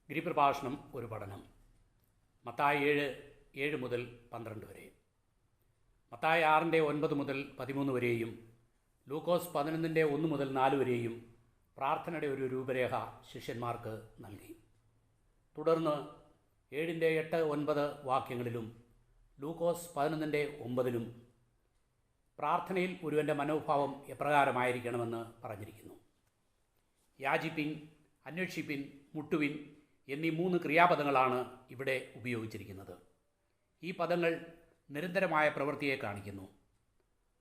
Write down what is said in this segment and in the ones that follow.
ഗിരിപ്രഭാഷണം ഒരു പഠനം. മത്തായി 7 മുതൽ 12 വരെ, മത്തായി 6:9 മുതൽ 13 വരെയും ലൂക്കോസ് 11:1 മുതൽ 4 വരെയും പ്രാർത്ഥനയുടെ ഒരു രൂപരേഖ ശിഷ്യന്മാർക്ക് നൽകി. തുടർന്ന് 7:8-9 വാക്യങ്ങളിലും ലൂക്കോസ് 11:9 പ്രാർത്ഥനയിൽ ഒരുവൻ്റെ മനോഭാവം എപ്രകാരമായിരിക്കണമെന്ന് പറഞ്ഞിരിക്കുന്നു. യാചിപ്പിൻ, അന്വേഷിപ്പിൻ, മുട്ടുവിൻ എന്നീ 3 ക്രിയാപദങ്ങളാണ് ഇവിടെ ഉപയോഗിച്ചിരിക്കുന്നത്. ഈ പദങ്ങൾ നിരന്തരമായ പ്രവൃത്തിയെ കാണിക്കുന്നു.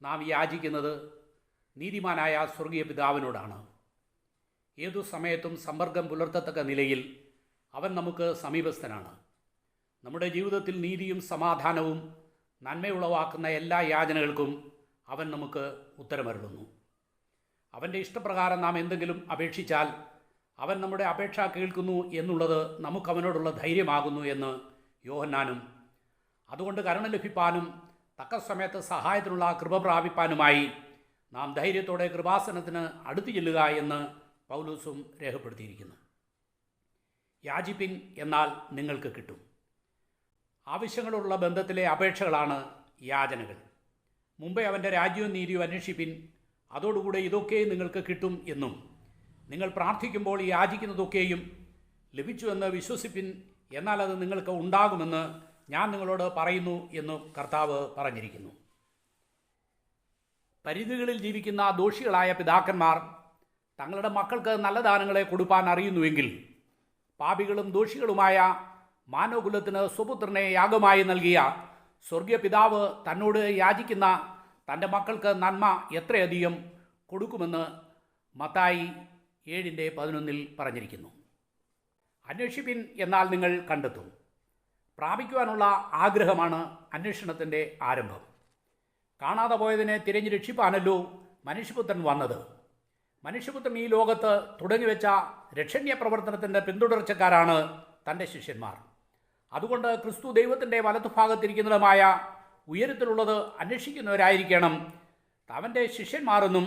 നാം യാചിക്കുന്നത് നീതിമാനായ സ്വർഗീയ പിതാവിനോടാണ്. ഏതു സമയത്തും സമ്പർക്കം പുലർത്തത്തക്ക നിലയിൽ അവൻ നമുക്ക് സമീപസ്ഥനാണ്. നമ്മുടെ ജീവിതത്തിൽ നീതിയും സമാധാനവും നന്മയുളവാക്കുന്ന എല്ലാ യാചനകൾക്കും അവൻ നമുക്ക് ഉത്തരമരുളുന്നു. അവൻ്റെ ഇഷ്ടപ്രകാരം നാം എന്തെങ്കിലും അപേക്ഷിച്ചാൽ അവൻ നമ്മുടെ അപേക്ഷ കേൾക്കുന്നു എന്നുള്ളത് നമുക്കവനോടുള്ള ധൈര്യമാകുന്നു എന്ന് യോഹന്നാനും, അതുകൊണ്ട് കരുണ ലഭിപ്പാനും തക്ക സമയത്ത് സഹായത്തിനുള്ള കൃപ പ്രാപിപ്പാനുമായി നാം ധൈര്യത്തോടെ കൃപാസനത്തിന് അടുത്തു ചെല്ലുക എന്ന് പൗലോസും രേഖപ്പെടുത്തിയിരിക്കുന്നു. യാചിപ്പിൻ എന്നാൽ നിങ്ങൾക്ക് കിട്ടും. ആവശ്യങ്ങളുള്ള ബന്ധത്തിലെ അപേക്ഷകളാണ് യാചനകൾ. മുമ്പേ അവൻ്റെ രാജ്യവും നീതിയും അന്വേഷിപ്പിൻ, അതോടുകൂടെ ഇതൊക്കെ നിങ്ങൾക്ക് കിട്ടും എന്നും, നിങ്ങൾ പ്രാർത്ഥിക്കുമ്പോൾ യാചിക്കുന്നതൊക്കെയും ലഭിച്ചുവെന്ന് വിശ്വസിപ്പിൻ, എന്നാൽ അത് നിങ്ങൾക്ക് ഉണ്ടാകുമെന്ന് ഞാൻ നിങ്ങളോട് പറയുന്നു എന്നും കർത്താവ് പറഞ്ഞിരിക്കുന്നു. പരിധികളിൽ ജീവിക്കുന്ന ദോഷികളായ പിതാക്കന്മാർ തങ്ങളുടെ മക്കൾക്ക് നല്ല ദാനങ്ങളെ കൊടുപ്പാൻ അറിയുന്നുവെങ്കിൽ, പാപികളും ദോഷികളുമായ മാനവകുലത്തിന് സ്വപുത്രനെ യാഗമായി നൽകിയ സ്വർഗീയ പിതാവ് തന്നോട് യാചിക്കുന്ന തൻ്റെ മക്കൾക്ക് നന്മ എത്രയധികം കൊടുക്കുമെന്ന് മത്തായി 7:11 പറഞ്ഞിരിക്കുന്നു. അന്വേഷിപ്പിൻ എന്നാൽ നിങ്ങൾ കണ്ടെത്തും. പ്രാപിക്കുവാനുള്ള ആഗ്രഹമാണ് അന്വേഷണത്തിൻ്റെ ആരംഭം. കാണാതെ പോയതിനെ തിരഞ്ഞു രക്ഷിപ്പാനല്ലോ മനുഷ്യപുത്രൻ വന്നത്. മനുഷ്യപുത്രൻ ഈ ലോകത്ത് തുടങ്ങിവെച്ച രക്ഷണീയ പ്രവർത്തനത്തിൻ്റെ പിന്തുടർച്ചക്കാരാണ് തൻ്റെ ശിഷ്യന്മാർ. അതുകൊണ്ട് ക്രിസ്തു ദൈവത്തിൻ്റെ വലത്തുഭാഗത്തിരിക്കുന്നതുമായ ഉയരത്തിലുള്ളത് അന്വേഷിക്കുന്നവരായിരിക്കണം അവൻ്റെ ശിഷ്യന്മാരെന്നും,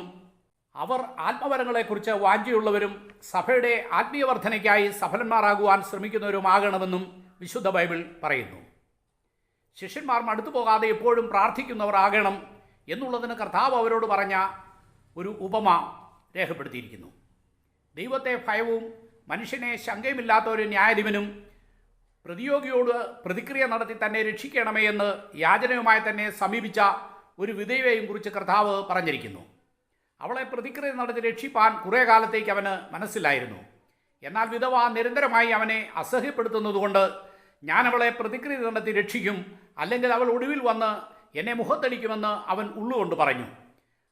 അവർ ആത്മവരങ്ങളെക്കുറിച്ച് വാഞ്ചയുള്ളവരും സഭയുടെ ആത്മീയ വർധനയ്ക്കായി സഫലന്മാരാകുവാൻ ശ്രമിക്കുന്നവരുമാകണമെന്നും വിശുദ്ധ ബൈബിൾ പറയുന്നു. ശിഷ്യന്മാർ മടുത്തു പോകാതെ എപ്പോഴും പ്രാർത്ഥിക്കുന്നവർ ആകണം എന്നുള്ളതിന് കർത്താവ് അവരോട് പറഞ്ഞ ഒരു ഉപമ രേഖപ്പെടുത്തിയിരിക്കുന്നു. ദൈവത്തെ ഭയവും മനുഷ്യനെ ശങ്കയുമില്ലാത്ത ഒരു ന്യായാധിപനും പ്രതിയോഗിയോട് പ്രതിക്രിയ നടത്തി തന്നെ രക്ഷിക്കണമേ എന്ന് യാചനയുമായി തന്നെ സമീപിച്ച ഒരു വിധവയെയും കുറിച്ച് കർത്താവ് പറഞ്ഞിരിക്കുന്നു. അവളെ പ്രതിക്രിയ നടത്തി രക്ഷിപ്പാൻ കുറേ കാലത്തേക്ക് അവന് മനസ്സിലായിരുന്നു. എന്നാൽ വിധവ നിരന്തരമായി അവനെ അസഹ്യപ്പെടുത്തുന്നതുകൊണ്ട്, ഞാൻ അവളെ പ്രതിക്രിയ നടത്തി രക്ഷിക്കും, അല്ലെങ്കിൽ അവൾ ഒടുവിൽ വന്ന് എന്നെ മുഖത്തടിക്കുമെന്ന് അവൻ ഉള്ളുകൊണ്ട് പറഞ്ഞു.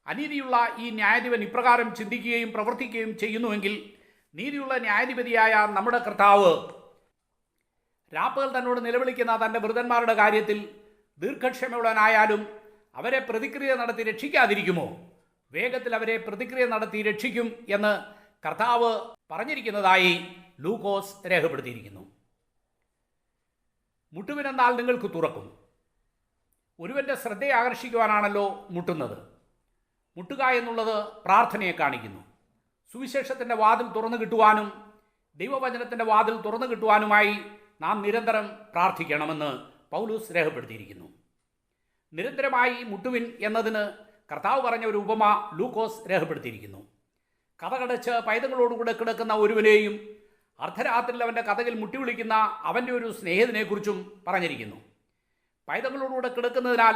അനീതിയുള്ള ഈ ന്യായാധിപൻ ഇപ്രകാരം ചിന്തിക്കുകയും പ്രവർത്തിക്കുകയും ചെയ്യുന്നുവെങ്കിൽ, നീതിയുള്ള ന്യായാധിപതിയായ നമ്മുടെ കർത്താവ് രാപ്പകൽ തന്നോട് നിലവിളിക്കുന്ന തൻ്റെ വൃതന്മാരുടെ കാര്യത്തിൽ ദീർഘക്ഷമയുള്ളവനായാലും അവരെ പ്രതിക്രിയ നടത്തി രക്ഷിക്കാതിരിക്കുമോ? വേഗത്തിൽ അവരെ പ്രതിക്രിയ നടത്തി രക്ഷിക്കും എന്ന് കർത്താവ് പറഞ്ഞിരിക്കുന്നതായി ലൂക്കോസ് രേഖപ്പെടുത്തിയിരിക്കുന്നു. മുട്ടുവിനെന്നാൽ നിങ്ങൾക്ക് തുറക്കും. ഒരുവൻ്റെ ശ്രദ്ധയെ ആകർഷിക്കുവാനാണല്ലോ മുട്ടുന്നത്. മുട്ടുക എന്നുള്ളത് പ്രാർത്ഥനയെ കാണിക്കുന്നു. സുവിശേഷത്തിൻ്റെ വാതിൽ തുറന്നു കിട്ടുവാനും ദൈവവചനത്തിൻ്റെ വാതിൽ തുറന്നു കിട്ടുവാനുമായി നാം നിരന്തരം പ്രാർത്ഥിക്കണമെന്ന് പൗലോസ് രേഖപ്പെടുത്തിയിരിക്കുന്നു. നിരന്തരമായി മുട്ടുവിൻ എന്നതിന് കർത്താവ് പറഞ്ഞ ഒരു ഉപമ ലൂക്കോസ് രേഖപ്പെടുത്തിയിരിക്കുന്നു. കഥകടച്ച് പൈതങ്ങളോടുകൂടെ കിടക്കുന്ന ഒരുവനെയും അർദ്ധരാത്രിയിൽ അവൻ്റെ കഥകിൽ മുട്ടിവിളിക്കുന്ന അവൻ്റെ ഒരു സ്നേഹിതനെക്കുറിച്ചും പറഞ്ഞിരിക്കുന്നു. പൈതങ്ങളോടുകൂടെ കിടക്കുന്നതിനാൽ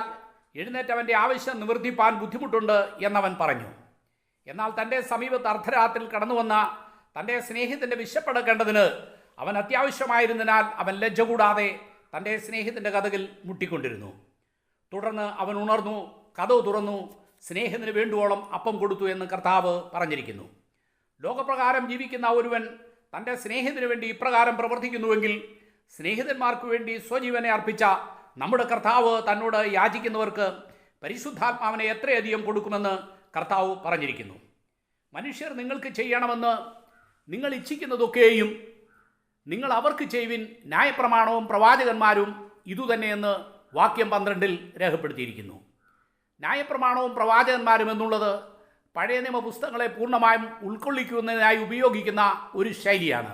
എഴുന്നേറ്റ് അവൻ്റെ ആവശ്യം നിവർത്തിപ്പാൻ ബുദ്ധിമുട്ടുണ്ട് എന്നവൻ പറഞ്ഞു. എന്നാൽ തൻ്റെ സമീപത്ത് അർദ്ധരാത്രിയിൽ കടന്നു വന്ന തൻ്റെ സ്നേഹിതൻ്റെ വിശപ്പടക്കേണ്ടതിന് അവൻ അത്യാവശ്യമായിരുന്നതിനാൽ അവൻ ലജ്ജ കൂടാതെ തൻ്റെ സ്നേഹിതൻ്റെ കഥകിൽ മുട്ടിക്കൊണ്ടിരുന്നു. തുടർന്ന് അവൻ ഉണർന്നു, കഥവ് തുറന്നു, സ്നേഹിതന് വേണ്ടുവോളം അപ്പം കൊടുത്തു എന്ന് കർത്താവ് പറഞ്ഞിരിക്കുന്നു. ലോകപ്രകാരം ജീവിക്കുന്ന ഒരുവൻ തൻ്റെ സ്നേഹിതന് വേണ്ടി ഇപ്രകാരം പ്രവർത്തിക്കുന്നുവെങ്കിൽ, സ്നേഹിതന്മാർക്ക് വേണ്ടി സ്വജീവനെ അർപ്പിച്ച നമ്മുടെ കർത്താവ് തന്നോട് യാചിക്കുന്നവർക്ക് പരിശുദ്ധാത്മാവിനെ എത്രയധികം കൊടുക്കുമെന്ന് കർത്താവ് പറഞ്ഞിരിക്കുന്നു. മനുഷ്യർ നിങ്ങൾക്ക് ചെയ്യണമെന്ന് നിങ്ങൾ ഇച്ഛിക്കുന്നതൊക്കെയും നിങ്ങൾ അവർക്ക് ചെയ്യുവിൻ, ന്യായപ്രമാണവും പ്രവാചകന്മാരും ഇതുതന്നെയെന്ന് വാക്യം 12 രേഖപ്പെടുത്തിയിരിക്കുന്നു. ന്യായപ്രമാണവും പ്രവാചകന്മാരും എന്നുള്ളത് പഴയ നിയമ പുസ്തകങ്ങളെ പൂർണ്ണമായും ഉൾക്കൊള്ളിക്കുന്നതിനായി ഉപയോഗിക്കുന്ന ഒരു ശൈലിയാണ്.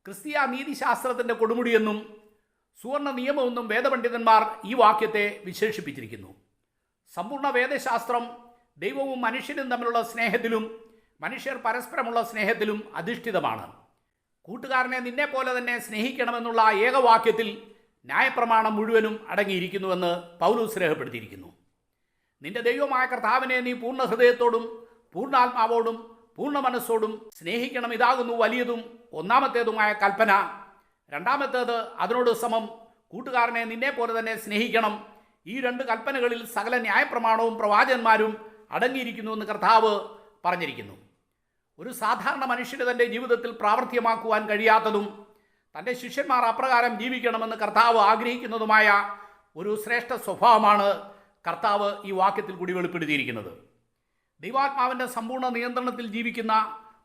ക്രിസ്തീയ നീതിശാസ്ത്രത്തിൻ്റെ കൊടുമുടിയെന്നും സുവർണ നിയമമെന്നും വേദപണ്ഡിതന്മാർ ഈ വാക്യത്തെ വിശേഷിപ്പിച്ചിരിക്കുന്നു. സമ്പൂർണ്ണ വേദശാസ്ത്രം ദൈവവും മനുഷ്യനും തമ്മിലുള്ള സ്നേഹത്തിലും മനുഷ്യർ പരസ്പരമുള്ള സ്നേഹത്തിലും അധിഷ്ഠിതമാണ്. കൂട്ടുകാരനെ നിന്നെപ്പോലെ തന്നെ സ്നേഹിക്കണമെന്നുള്ള ഏകവാക്യത്തിൽ ന്യായപ്രമാണം മുഴുവനും അടങ്ങിയിരിക്കുന്നുവെന്ന് പൗലോസ് രേഖപ്പെടുത്തിയിരിക്കുന്നു. നിന്റെ ദൈവമായ കർത്താവിനെ നീ പൂർണ്ണ ഹൃദയത്തോടും പൂർണ്ണാത്മാവോടും പൂർണ്ണ മനസ്സോടും സ്നേഹിക്കണം. ഇതാകുന്നു വലിയതും ഒന്നാമത്തേതുമായ കൽപ്പന. രണ്ടാമത്തേത് അതിനോട് സമം, കൂട്ടുകാരനെ നിന്നെപ്പോലെ തന്നെ സ്നേഹിക്കണം. ഈ രണ്ട് കൽപ്പനകളിൽ സകല ന്യായപ്രമാണവും പ്രവാചകന്മാരും അടങ്ങിയിരിക്കുന്നുവെന്ന് കർത്താവ് പറഞ്ഞിരിക്കുന്നു. ഒരു സാധാരണ മനുഷ്യന് തൻ്റെ ജീവിതത്തിൽ പ്രാവർത്തികമാക്കുവാൻ കഴിയാത്തതും തൻ്റെ ശിഷ്യന്മാർ അപ്രകാരം ജീവിക്കണമെന്ന് കർത്താവ് ആഗ്രഹിക്കുന്നതുമായ ഒരു ശ്രേഷ്ഠ സ്വഭാവമാണ് കർത്താവ് ഈ വാക്യത്തിൽ കൂടി വെളിപ്പെടുത്തിയിരിക്കുന്നത്. ദൈവാത്മാവിൻ്റെ സമ്പൂർണ്ണ നിയന്ത്രണത്തിൽ ജീവിക്കുന്ന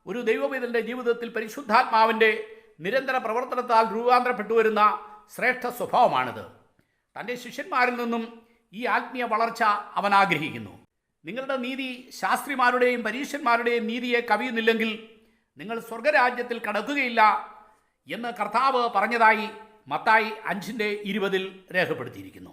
ഒരു ദൈവപൈതലിൻ്റെ ജീവിതത്തിൽ പരിശുദ്ധാത്മാവിൻ്റെ നിരന്തര പ്രവർത്തനത്താൽ രൂപാന്തരപ്പെട്ടു വരുന്ന ശ്രേഷ്ഠ സ്വഭാവമാണിത്. തൻ്റെ ശിഷ്യന്മാരിൽ നിന്നും ഈ ആത്മീയ വളർച്ച അവൻ ആഗ്രഹിക്കുന്നു. നിങ്ങളുടെ നീതി ശാസ്ത്രിമാരുടെയും പരീശന്മാരുടെയും നീതിയെ കവിയുന്നില്ലെങ്കിൽ നിങ്ങൾ സ്വർഗരാജ്യത്തിൽ കടക്കുകയില്ല എന്ന് കർത്താവ് പറഞ്ഞതായി മത്തായി 5:20 രേഖപ്പെടുത്തിയിരിക്കുന്നു.